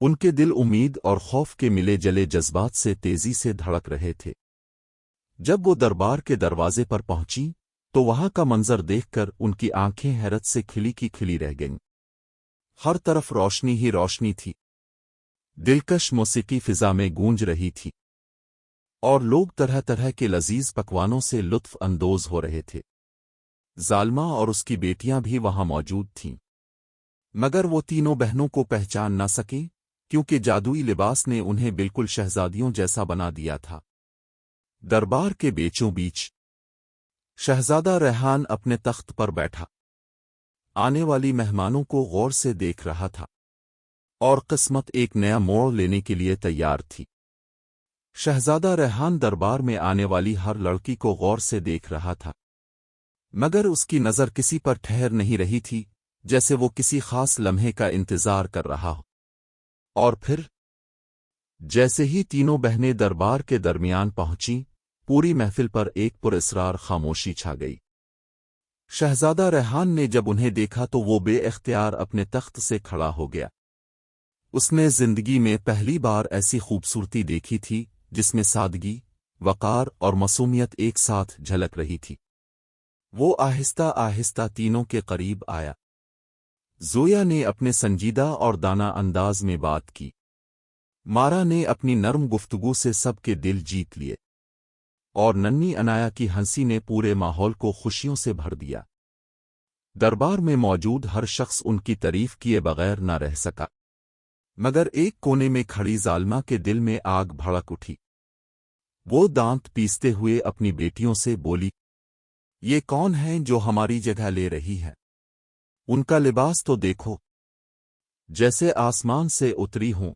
ان کے دل امید اور خوف کے ملے جلے جذبات سے تیزی سے دھڑک رہے تھے۔ جب وہ دربار کے دروازے پر پہنچی تو وہاں کا منظر دیکھ کر ان کی آنکھیں حیرت سے کھلی کی کھلی رہ گئیں۔ ہر طرف روشنی ہی روشنی تھی، دلکش موسیقی فضا میں گونج رہی تھی، اور لوگ طرح طرح کے لذیذ پکوانوں سے لطف اندوز ہو رہے تھے۔ ظالمہ اور اس کی بیٹیاں بھی وہاں موجود تھیں، مگر وہ تینوں بہنوں کو پہچان نہ سکیں کیونکہ جادوئی لباس نے انہیں بالکل شہزادیوں جیسا بنا دیا تھا۔ دربار کے بیچوں بیچ شہزادہ ریحان اپنے تخت پر بیٹھا، آنے والی مہمانوں کو غور سے دیکھ رہا تھا، اور قسمت ایک نیا موڑ لینے کے لیے تیار تھی۔ شہزادہ ریحان دربار میں آنے والی ہر لڑکی کو غور سے دیکھ رہا تھا، مگر اس کی نظر کسی پر ٹھہر نہیں رہی تھی، جیسے وہ کسی خاص لمحے کا انتظار کر رہا ہو۔ اور پھر جیسے ہی تینوں بہنیں دربار کے درمیان پہنچیں، پوری محفل پر ایک پراسرار خاموشی چھا گئی۔ شہزادہ ریحان نے جب انہیں دیکھا تو وہ بے اختیار اپنے تخت سے کھڑا ہو گیا۔ اس نے زندگی میں پہلی بار ایسی خوبصورتی دیکھی تھی جس میں سادگی، وقار اور معصومیت ایک ساتھ جھلک رہی تھی۔ وہ آہستہ آہستہ تینوں کے قریب آیا۔ زویا نے اپنے سنجیدہ اور دانا انداز میں بات کی، مارا نے اپنی نرم گفتگو سے سب کے دل جیت لیے، اور ننھی انایا کی ہنسی نے پورے ماحول کو خوشیوں سے بھر دیا۔ دربار میں موجود ہر شخص ان کی تعریف کیے بغیر نہ رہ سکا، مگر ایک کونے میں کھڑی ظالمہ کے دل میں آگ بھڑک اٹھی۔ وہ دانت پیستے ہوئے اپنی بیٹیوں سے بولی، یہ کون ہیں جو ہماری جگہ لے رہی ہے؟ ان کا لباس تو دیکھو، جیسے آسمان سے اتری ہوں۔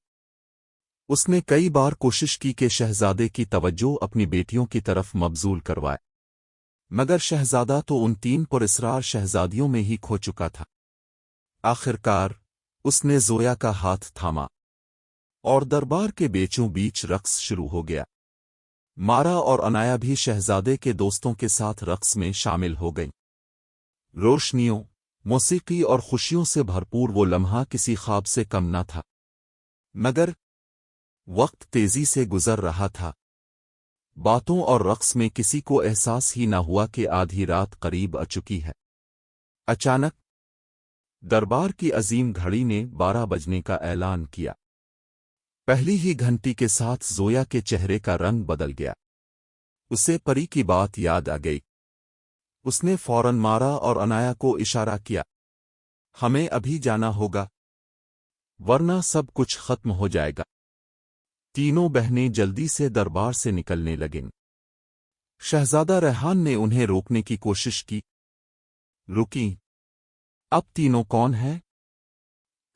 اس نے کئی بار کوشش کی کہ شہزادے کی توجہ اپنی بیٹیوں کی طرف مبذول کروائے، مگر شہزادہ تو ان تین پراسرار شہزادیوں میں ہی کھو چکا تھا۔ آخرکار اس نے زویا کا ہاتھ تھاما، اور دربار کے بیچوں بیچ رقص شروع ہو گیا۔ مارا اور انایا بھی شہزادے کے دوستوں کے ساتھ رقص میں شامل ہو گئیں۔ روشنیوں، موسیقی اور خوشیوں سے بھرپور وہ لمحہ کسی خواب سے کم نہ تھا، مگر وقت تیزی سے گزر رہا تھا۔ باتوں اور رقص میں کسی کو احساس ہی نہ ہوا کہ آدھی رات قریب آ چکی ہے۔ اچانک دربار کی عظیم گھڑی نے 12 بجنے کا اعلان کیا۔ پہلی ہی گھنٹی کے ساتھ زویا کے چہرے کا رنگ بدل گیا۔ اسے پری کی بات یاد آ گئی۔ اس نے فوراً مارا اور انایا کو اشارہ کیا، ہمیں ابھی جانا ہوگا، ورنہ سب کچھ ختم ہو جائے گا۔ تینوں بہنیں جلدی سے دربار سے نکلنے لگیں۔ شہزادہ ریحان نے انہیں روکنے کی کوشش کی۔ رکیں، اب تینوں کون ہیں؟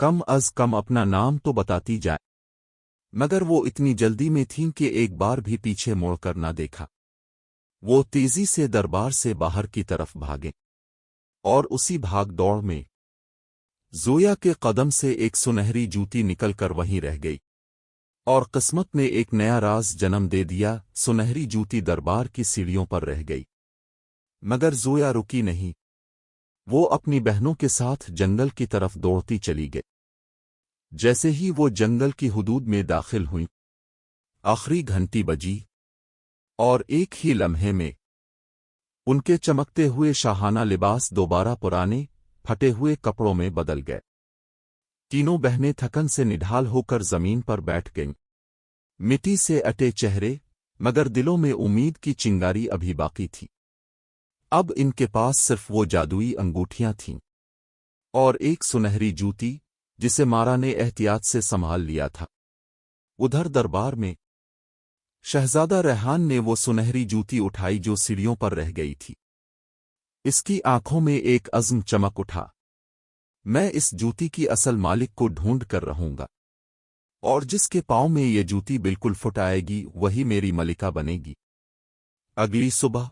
کم از کم اپنا نام تو بتاتی جائے۔ مگر وہ اتنی جلدی میں تھیں کہ ایک بار بھی پیچھے موڑ کر نہ دیکھا۔ وہ تیزی سے دربار سے باہر کی طرف بھاگے، اور اسی بھاگ دوڑ میں زویا کے قدم سے ایک سنہری جوتی نکل کر وہیں رہ گئی، اور قسمت نے ایک نیا راز جنم دے دیا۔ سنہری جوتی دربار کی سیڑھیوں پر رہ گئی، مگر زویا رکی نہیں۔ وہ اپنی بہنوں کے ساتھ جنگل کی طرف دوڑتی چلی گئی۔ جیسے ہی وہ جنگل کی حدود میں داخل ہوئیں، آخری گھنٹی بجی، اور ایک ہی لمحے میں ان کے چمکتے ہوئے شاہانہ لباس دوبارہ پرانے پھٹے ہوئے کپڑوں میں بدل گئے۔ تینوں بہنیں تھکن سے نڈھال ہو کر زمین پر بیٹھ گئیں، مٹی سے اٹے چہرے، مگر دلوں میں امید کی چنگاری ابھی باقی تھی۔ اب ان کے پاس صرف وہ جادوئی انگوٹھیاں تھیں، اور ایک سنہری جوتی جسے مارا نے احتیاط سے سنبھال لیا تھا۔ ادھر دربار میں شہزادہ ریحان نے وہ سنہری جوتی اٹھائی جو سیڑھیوں پر رہ گئی تھی۔ اس کی آنکھوں میں ایک عزم چمک اٹھا، میں اس جوتی کی اصل مالک کو ڈھونڈ کر رہوں گا، اور جس کے پاؤں میں یہ جوتی بالکل فٹ آئے گی وہی میری ملکہ بنے گی۔ اگلی صبح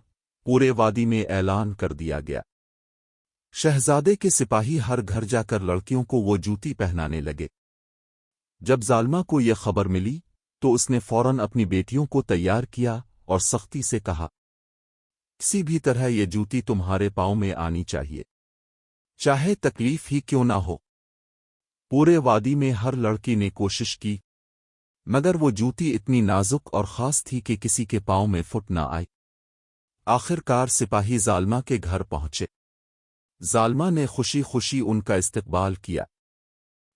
پورے وادی میں اعلان کر دیا گیا۔ شہزادے کے سپاہی ہر گھر جا کر لڑکیوں کو وہ جوتی پہنانے لگے۔ جب ظالمہ کو یہ خبر ملی تو اس نے فوراً اپنی بیٹیوں کو تیار کیا اور سختی سے کہا، کسی بھی طرح یہ جوتی تمہارے پاؤں میں آنی چاہیے، چاہے تکلیف ہی کیوں نہ ہو۔ پورے وادی میں ہر لڑکی نے کوشش کی، مگر وہ جوتی اتنی نازک اور خاص تھی کہ کسی کے پاؤں میں فٹ نہ آئی۔ آخر کار سپاہی ظالمہ کے گھر پہنچے۔ ظالمہ نے خوشی خوشی ان کا استقبال کیا،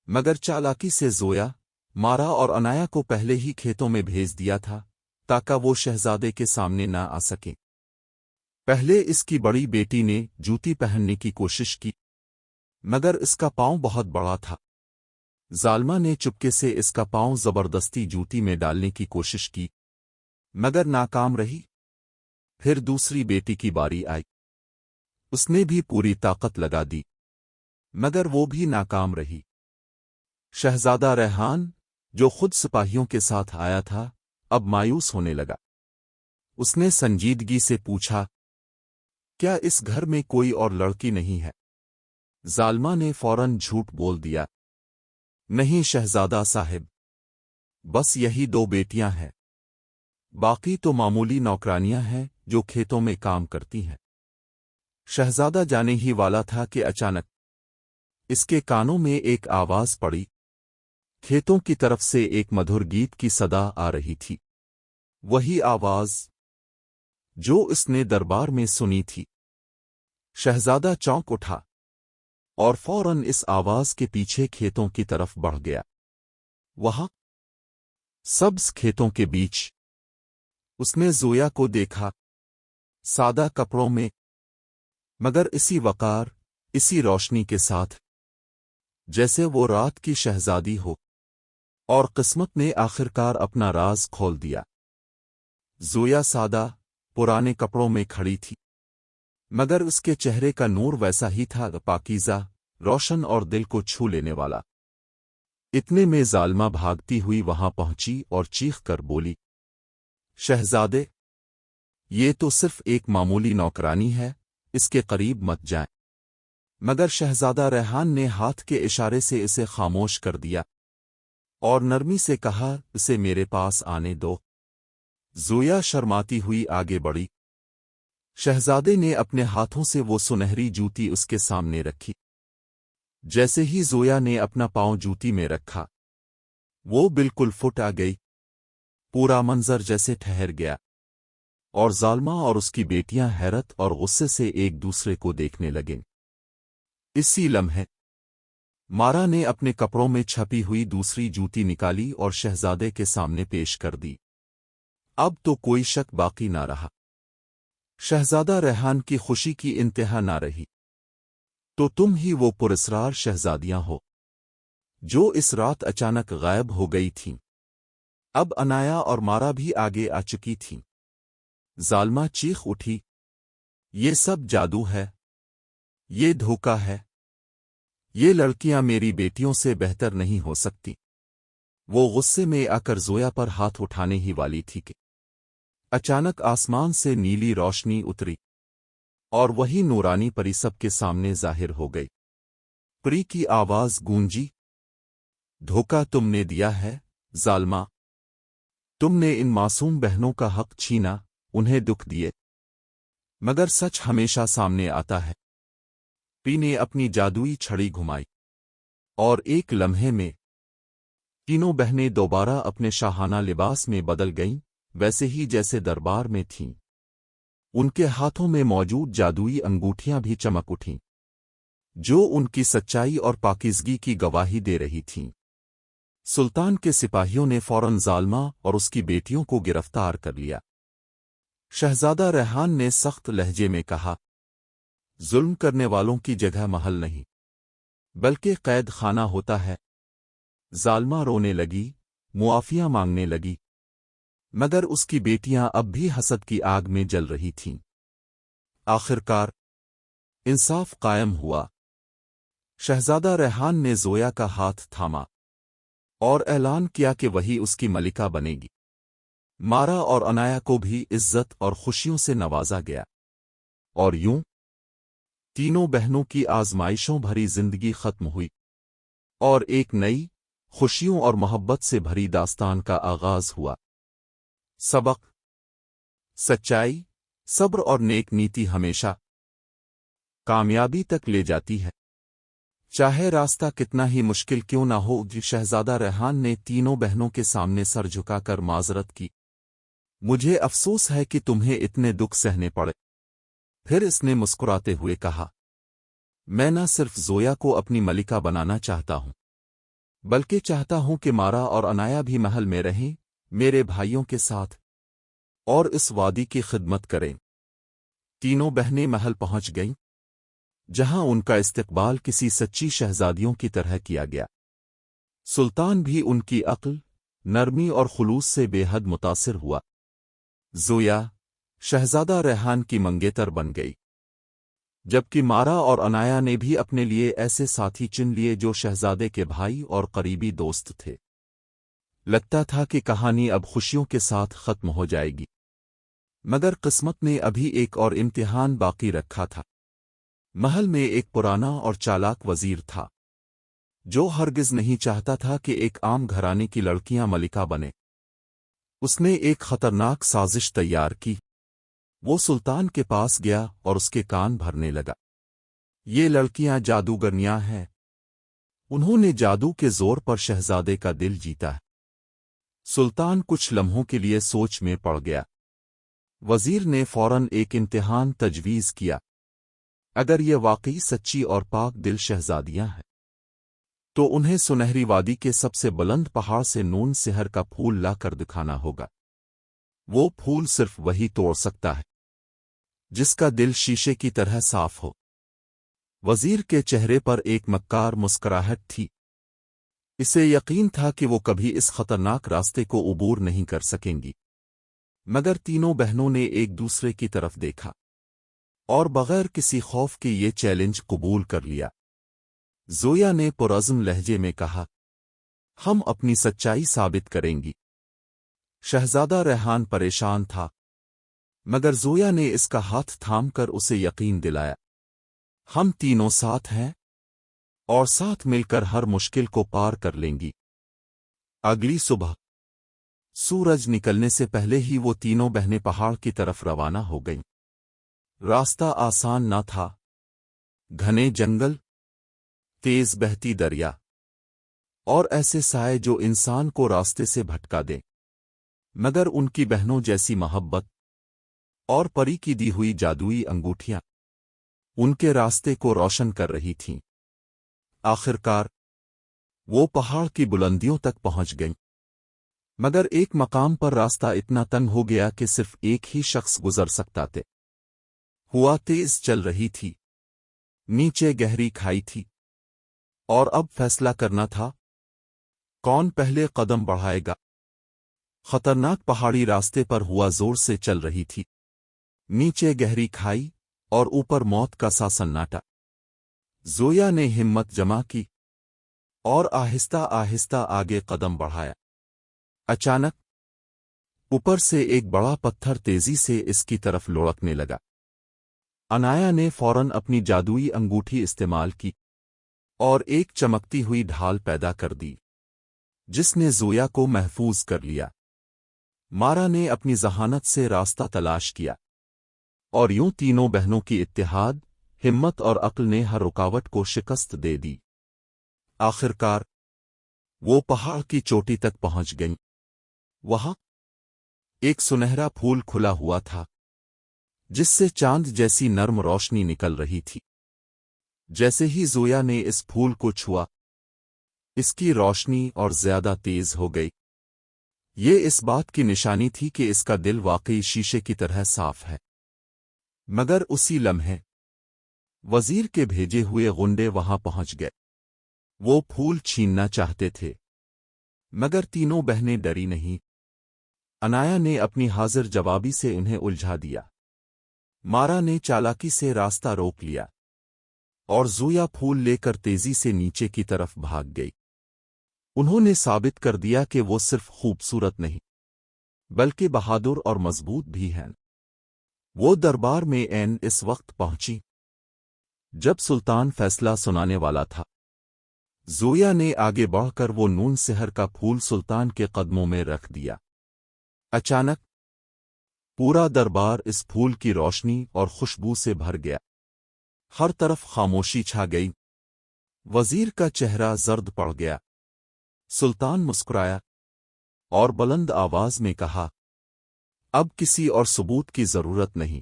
مگر چالاکی سے زویا، مارا اور انایا کو پہلے ہی کھیتوں میں بھیج دیا تھا تاکہ وہ شہزادے کے سامنے نہ آ سکیں۔ پہلے اس کی بڑی بیٹی نے جوتی پہننے کی کوشش کی، مگر اس کا پاؤں بہت بڑا تھا۔ ظالمہ نے چپکے سے اس کا پاؤں زبردستی جوتی میں ڈالنے کی کوشش کی، مگر ناکام رہی۔ پھر دوسری بیٹی کی باری آئی، اس نے بھی پوری طاقت لگا دی، مگر وہ بھی ناکام رہی۔ شہزادہ ریحان، جو خود سپاہیوں کے ساتھ آیا تھا، اب مایوس ہونے لگا۔ اس نے سنجیدگی سے پوچھا، کیا اس گھر میں کوئی اور لڑکی نہیں ہے؟ ظالمہ نے فوراً جھوٹ بول دیا، نہیں شہزادہ صاحب، بس یہی 2 بیٹیاں ہیں، باقی تو معمولی نوکرانیاں ہیں جو کھیتوں میں کام کرتی ہیں۔ شہزادہ جانے ہی والا تھا کہ اچانک اس کے کانوں میں ایک آواز پڑی۔ کھیتوں کی طرف سے ایک مدھر گیت کی صدا آ رہی تھی، وہی آواز جو اس نے دربار میں سنی تھی۔ شہزادہ چونک اٹھا اور فوراً اس آواز کے پیچھے کھیتوں کی طرف بڑھ گیا۔ وہاں سبز کھیتوں کے بیچ اس نے زویا کو دیکھا، سادہ کپڑوں میں، مگر اسی وقار، اسی روشنی کے ساتھ جیسے وہ رات کی شہزادی ہو، اور قسمت نے آخرکار اپنا راز کھول دیا۔ زویا سادہ، پرانے کپڑوں میں کھڑی تھی، مگر اس کے چہرے کا نور ویسا ہی تھا، پاکیزہ، روشن اور دل کو چھو لینے والا۔ اتنے میں ظالمہ بھاگتی ہوئی وہاں پہنچی اور چیخ کر بولی، شہزادے، یہ تو صرف ایک معمولی نوکرانی ہے، اس کے قریب مت جائیں۔ مگر شہزادہ ریحان نے ہاتھ کے اشارے سے اسے خاموش کر دیا اور نرمی سے کہا، اسے میرے پاس آنے دو۔ زویا شرماتی ہوئی آگے بڑھی۔ شہزادے نے اپنے ہاتھوں سے وہ سنہری جوتی اس کے سامنے رکھی۔ جیسے ہی زویا نے اپنا پاؤں جوتی میں رکھا، وہ بالکل پھٹ آ گئی، پورا منظر جیسے ٹھہر گیا، اور ظالمہ اور اس کی بیٹیاں حیرت اور غصے سے ایک دوسرے کو دیکھنے لگیں۔ اسی لمحے مارا نے اپنے کپڑوں میں چھپی ہوئی دوسری جوتی نکالی اور شہزادے کے سامنے پیش کر دی۔ اب تو کوئی شک باقی نہ رہا۔ شہزادہ ریحان کی خوشی کی انتہا نہ رہی۔ تو تم ہی وہ پراسرار شہزادیاں ہو جو اس رات اچانک غائب ہو گئی تھیں۔ اب انایا اور مارا بھی آگے آ چکی تھیں۔ ظالمہ چیخ اٹھی، یہ سب جادو ہے، یہ دھوکہ ہے، یہ لڑکیاں میری بیٹیوں سے بہتر نہیں ہو سکتی۔ وہ غصے میں آ کر زویا پر ہاتھ اٹھانے ہی والی تھی کہ اچانک آسمان سے نیلی روشنی اتری اور وہی نورانی پری سب کے سامنے ظاہر ہو گئی۔ پری کی آواز گونجی، دھوکہ تم نے دیا ہے ظالمہ، تم نے ان معصوم بہنوں کا حق چھینا، انہیں دکھ دیے، مگر سچ ہمیشہ سامنے آتا ہے۔ پری نے اپنی جادوئی چھڑی گھمائی اور ایک لمحے میں تینوں بہنیں دوبارہ اپنے شاہانہ لباس میں بدل گئیں، ویسے ہی جیسے دربار میں تھیں۔ ان کے ہاتھوں میں موجود جادوئی انگوٹھیاں بھی چمک اٹھیں، جو ان کی سچائی اور پاکیزگی کی گواہی دے رہی تھیں۔ سلطان کے سپاہیوں نے فوراً ظالمہ اور اس کی بیٹیوں کو گرفتار کر لیا۔ شہزادہ ریحان نے سخت لہجے میں کہا، ظلم کرنے والوں کی جگہ محل نہیں، بلکہ قید خانہ ہوتا ہے۔ ظالمہ رونے لگی، معافیاں مانگنے لگی، مگر اس کی بیٹیاں اب بھی حسد کی آگ میں جل رہی تھیں۔ آخرکار انصاف قائم ہوا۔ شہزادہ ریحان نے زویا کا ہاتھ تھاما اور اعلان کیا کہ وہی اس کی ملکہ بنے گی۔ مارا اور انایا کو بھی عزت اور خوشیوں سے نوازا گیا، اور یوں تینوں بہنوں کی آزمائشوں بھری زندگی ختم ہوئی اور ایک نئی، خوشیوں اور محبت سے بھری داستان کا آغاز ہوا۔ سبق: سچائی، صبر اور نیک نیتی ہمیشہ کامیابی تک لے جاتی ہے۔ چاہے راستہ کتنا ہی مشکل کیوں نہ ہو، شہزادہ ریحان نے تینوں بہنوں کے سامنے سر جھکا کر معذرت کی۔ مجھے افسوس ہے کہ تمہیں اتنے دکھ سہنے پڑے۔ پھر اس نے مسکراتے ہوئے کہا، میں نہ صرف زویا کو اپنی ملکہ بنانا چاہتا ہوں، بلکہ چاہتا ہوں کہ مارا اور انایا بھی محل میں رہیں میرے بھائیوں کے ساتھ اور اس وادی کی خدمت کریں۔ تینوں بہنیں محل پہنچ گئیں، جہاں ان کا استقبال کسی سچی شہزادیوں کی طرح کیا گیا۔ سلطان بھی ان کی عقل، نرمی اور خلوص سے بے حد متاثر ہوا۔ زویا شہزادہ ریحان کی منگیتر بن گئی، جبکہ مارا اور انایا نے بھی اپنے لیے ایسے ساتھی چن لیے جو شہزادے کے بھائی اور قریبی دوست تھے۔ لگتا تھا کہ کہانی اب خوشیوں کے ساتھ ختم ہو جائے گی، مگر قسمت نے ابھی ایک اور امتحان باقی رکھا تھا۔ محل میں ایک پرانا اور چالاک وزیر تھا، جو ہرگز نہیں چاہتا تھا کہ ایک عام گھرانے کی لڑکیاں ملکہ بنے۔ اس نے ایک خطرناک سازش تیار کی۔ وہ سلطان کے پاس گیا اور اس کے کان بھرنے لگا۔ یہ لڑکیاں جادوگرنیاں ہیں، انہوں نے جادو کے زور پر شہزادے کا دل جیتا ہے۔ سلطان کچھ لمحوں کے لیے سوچ میں پڑ گیا۔ وزیر نے فوراً ایک امتحان تجویز کیا۔ اگر یہ واقعی سچی اور پاک دل شہزادیاں ہیں، تو انہیں سنہری وادی کے سب سے بلند پہاڑ سے نون سحر کا پھول لا کر دکھانا ہوگا۔ وہ پھول صرف وہی توڑ سکتا ہے جس کا دل شیشے کی طرح صاف ہو۔ وزیر کے چہرے پر ایک مکار مسکراہٹ تھی۔ اسے یقین تھا کہ وہ کبھی اس خطرناک راستے کو عبور نہیں کر سکیں گی، مگر تینوں بہنوں نے ایک دوسرے کی طرف دیکھا اور بغیر کسی خوف کے یہ چیلنج قبول کر لیا۔ زویا نے پرعزم لہجے میں کہا، ہم اپنی سچائی ثابت کریں گی۔ شہزادہ ریحان پریشان تھا، مگر زویا نے اس کا ہاتھ تھام کر اسے یقین دلایا، ہم تینوں ساتھ ہیں اور ساتھ مل کر ہر مشکل کو پار کر لیں گی۔ اگلی صبح سورج نکلنے سے پہلے ہی وہ تینوں بہنیں پہاڑ کی طرف روانہ ہو گئیں۔ راستہ آسان نہ تھا، گھنے جنگل، تیز بہتی دریا اور ایسے سائے جو انسان کو راستے سے بھٹکا دیں، مگر ان کی بہنوں جیسی محبت اور پری کی دی ہوئی جادوئی انگوٹھیاں ان کے راستے کو روشن کر رہی تھیں۔ آخرکار وہ پہاڑ کی بلندیوں تک پہنچ گئیں، مگر ایک مقام پر راستہ اتنا تنگ ہو گیا کہ صرف ایک ہی شخص گزر سکتا تھے۔ ہوا تیز چل رہی تھی، نیچے گہری کھائی تھی، اور اب فیصلہ کرنا تھا کون پہلے قدم بڑھائے گا۔ خطرناک پہاڑی راستے پر ہوا زور سے چل رہی تھی، نیچے گہری کھائی اور اوپر موت کا سا سناٹا۔ زویا نے ہمت جمع کی اور آہستہ آہستہ آگے قدم بڑھایا۔ اچانک اوپر سے ایک بڑا پتھر تیزی سے اس کی طرف لڑکنے لگا۔ انایا نے فوراً اپنی جادوئی انگوٹھی استعمال کی اور ایک چمکتی ہوئی ڈھال پیدا کر دی جس نے زویا کو محفوظ کر لیا۔ مارا نے اپنی ذہانت سے راستہ تلاش کیا، اور یوں تینوں بہنوں کی اتحاد، ہمت اور عقل نے ہر رکاوٹ کو شکست دے دی۔ آخرکار وہ پہاڑ کی چوٹی تک پہنچ گئیں۔ وہاں ایک سنہرا پھول کھلا ہوا تھا جس سے چاند جیسی نرم روشنی نکل رہی تھی۔ جیسے ہی زویا نے اس پھول کو چھوا، اس کی روشنی اور زیادہ تیز ہو گئی۔ یہ اس بات کی نشانی تھی کہ اس کا دل واقعی شیشے کی طرح صاف ہے۔ مگر اسی لمحے وزیر کے بھیجے ہوئے غنڈے وہاں پہنچ گئے۔ وہ پھول چھیننا چاہتے تھے، مگر تینوں بہنیں ڈری نہیں۔ انایا نے اپنی حاضر جوابی سے انہیں الجھا دیا، مارا نے چالاکی سے راستہ روک لیا، اور زویا پھول لے کر تیزی سے نیچے کی طرف بھاگ گئی۔ انہوں نے ثابت کر دیا کہ وہ صرف خوبصورت نہیں بلکہ بہادر اور مضبوط بھی ہیں۔ وہ دربار میں عین اس وقت پہنچی جب سلطان فیصلہ سنانے والا تھا۔ زویا نے آگے بڑھ کر وہ نون سحر کا پھول سلطان کے قدموں میں رکھ دیا۔ اچانک پورا دربار اس پھول کی روشنی اور خوشبو سے بھر گیا۔ ہر طرف خاموشی چھا گئی، وزیر کا چہرہ زرد پڑ گیا۔ سلطان مسکرایا اور بلند آواز میں کہا، اب کسی اور ثبوت کی ضرورت نہیں،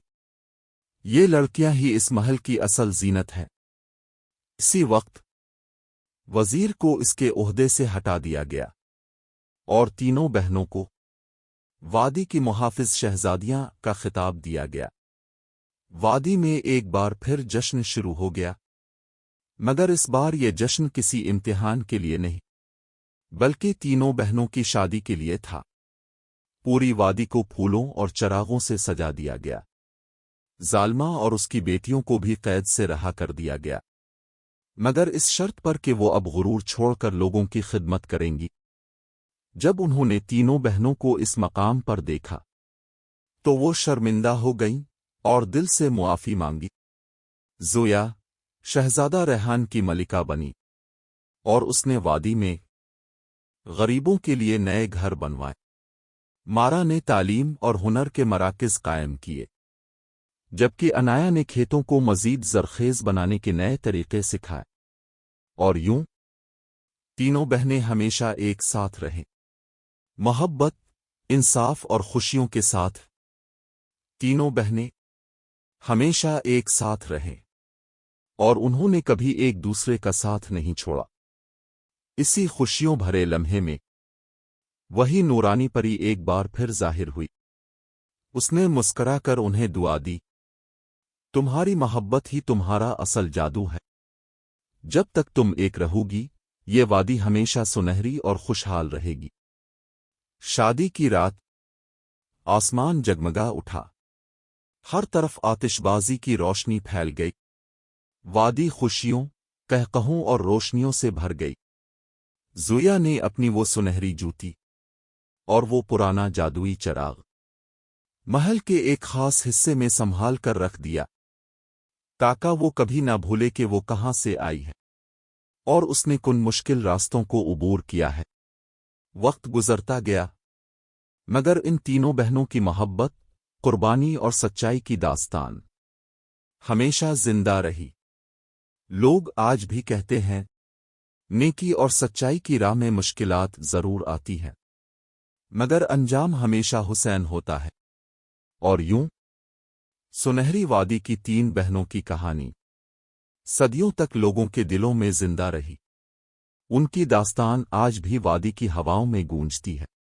یہ لڑکیاں ہی اس محل کی اصل زینت ہیں۔ اسی وقت وزیر کو اس کے عہدے سے ہٹا دیا گیا اور تینوں بہنوں کو وادی کی محافظ شہزادیاں کا خطاب دیا گیا۔ وادی میں ایک بار پھر جشن شروع ہو گیا، مگر اس بار یہ جشن کسی امتحان کے لیے نہیں، بلکہ تینوں بہنوں کی شادی کے لیے تھا۔ پوری وادی کو پھولوں اور چراغوں سے سجا دیا گیا۔ ظالمہ اور اس کی بیٹیوں کو بھی قید سے رہا کر دیا گیا، مگر اس شرط پر کہ وہ اب غرور چھوڑ کر لوگوں کی خدمت کریں گی۔ جب انہوں نے تینوں بہنوں کو اس مقام پر دیکھا تو وہ شرمندہ ہو گئیں اور دل سے معافی مانگی۔ زویا شہزادہ ریحان کی ملکہ بنی اور اس نے وادی میں غریبوں کے لیے نئے گھر بنوائے۔ مارا نے تعلیم اور ہنر کے مراکز قائم کیے، جبکہ انایا نے کھیتوں کو مزید زرخیز بنانے کے نئے طریقے سکھائے۔ اور یوں تینوں بہنیں ہمیشہ ایک ساتھ رہیں، محبت، انصاف اور خوشیوں کے ساتھ۔ تینوں بہنیں ہمیشہ ایک ساتھ رہیں اور انہوں نے کبھی ایک دوسرے کا ساتھ نہیں چھوڑا۔ اسی خوشیوں بھرے لمحے میں وہی نورانی پری ایک بار پھر ظاہر ہوئی۔ اس نے مسکرا کر انہیں دعا دی، تمہاری محبت ہی تمہارا اصل جادو ہے۔ جب تک تم ایک رہو گی، یہ وادی ہمیشہ سنہری اور خوشحال رہے گی۔ شادی کی رات آسمان جگمگا اٹھا، ہر طرف آتش بازی کی روشنی پھیل گئی، وادی خوشیوں، قہقہوں اور روشنیوں سے بھر گئی۔ زویا نے اپنی وہ سنہری جوتی اور وہ پرانا جادوئی چراغ محل کے ایک خاص حصے میں سنبھال کر رکھ دیا، تاکہ وہ کبھی نہ بھولے کہ وہ کہاں سے آئی ہے اور اس نے کن مشکل راستوں کو عبور کیا ہے۔ وقت گزرتا گیا، مگر ان تینوں بہنوں کی محبت، قربانی اور سچائی کی داستان ہمیشہ زندہ رہی۔ لوگ آج بھی کہتے ہیں، نیکی اور سچائی کی راہ میں مشکلات ضرور آتی ہیں، مگر انجام ہمیشہ حسین ہوتا ہے۔ اور یوں سنہری وادی کی تین بہنوں کی کہانی صدیوں تک لوگوں کے دلوں میں زندہ رہی۔ ان کی داستان آج بھی وادی کی ہواؤں میں گونجتی ہے۔